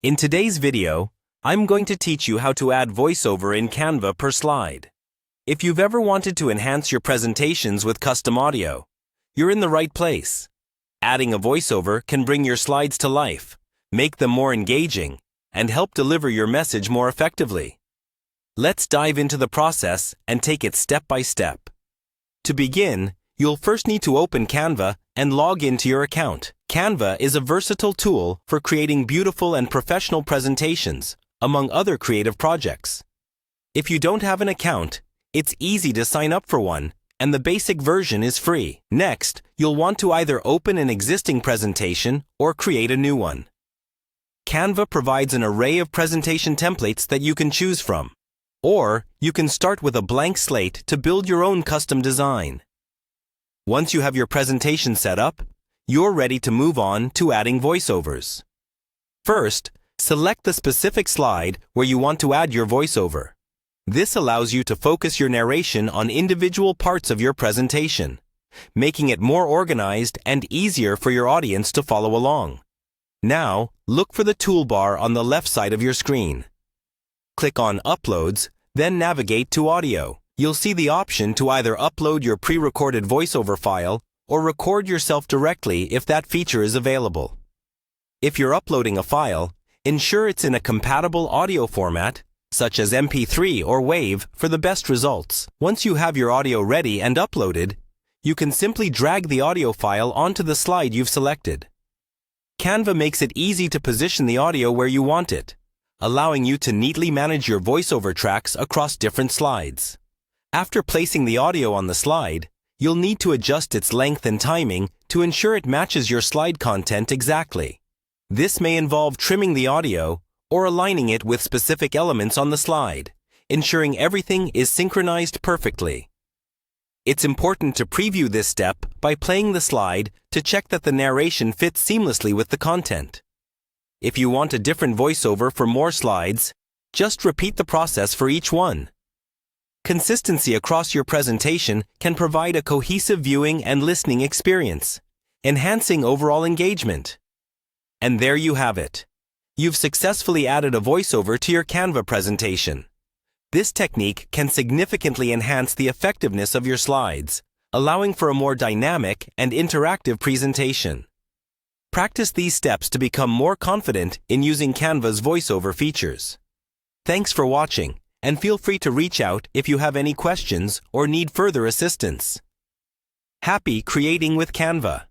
In today's video, I'm going to teach you how to add voiceover in Canva per slide. If you've ever wanted to enhance your presentations with custom audio, you're in the right place. Adding a voiceover can bring your slides to life, make them more engaging, and help deliver your message more effectively. Let's dive into the process and take it step by step. To begin, you'll first need to open Canva and log into your account. Canva is a versatile tool for creating beautiful and professional presentations, among other creative projects. If you don't have an account, it's easy to sign up for one, and the basic version is free. Next, you'll want to either open an existing presentation or create a new one. Canva provides an array of presentation templates that you can choose from. Or, you can start with a blank slate to build your own custom design. Once you have your presentation set up, you're ready to move on to adding voiceovers. First, select the specific slide where you want to add your voiceover. This allows you to focus your narration on individual parts of your presentation, making it more organized and easier for your audience to follow along. Now, look for the toolbar on the left side of your screen. Click on Uploads, then navigate to Audio. You'll see the option to either upload your pre-recorded voiceover file or record yourself directly if that feature is available. If you're uploading a file, ensure it's in a compatible audio format, such as MP3 or WAV, for the best results. Once you have your audio ready and uploaded, you can simply drag the audio file onto the slide you've selected. Canva makes it easy to position the audio where you want it, allowing you to neatly manage your voiceover tracks across different slides. After placing the audio on the slide, you'll need to adjust its length and timing to ensure it matches your slide content exactly. This may involve trimming the audio or aligning it with specific elements on the slide, ensuring everything is synchronized perfectly. It's important to preview this step by playing the slide to check that the narration fits seamlessly with the content. If you want a different voiceover for more slides, just repeat the process for each one. Consistency across your presentation can provide a cohesive viewing and listening experience, enhancing overall engagement. And there you have it. You've successfully added a voiceover to your Canva presentation. This technique can significantly enhance the effectiveness of your slides, allowing for a more dynamic and interactive presentation. Practice these steps to become more confident in using Canva's voiceover features. Thanks for watching, and feel free to reach out if you have any questions or need further assistance. Happy creating with Canva!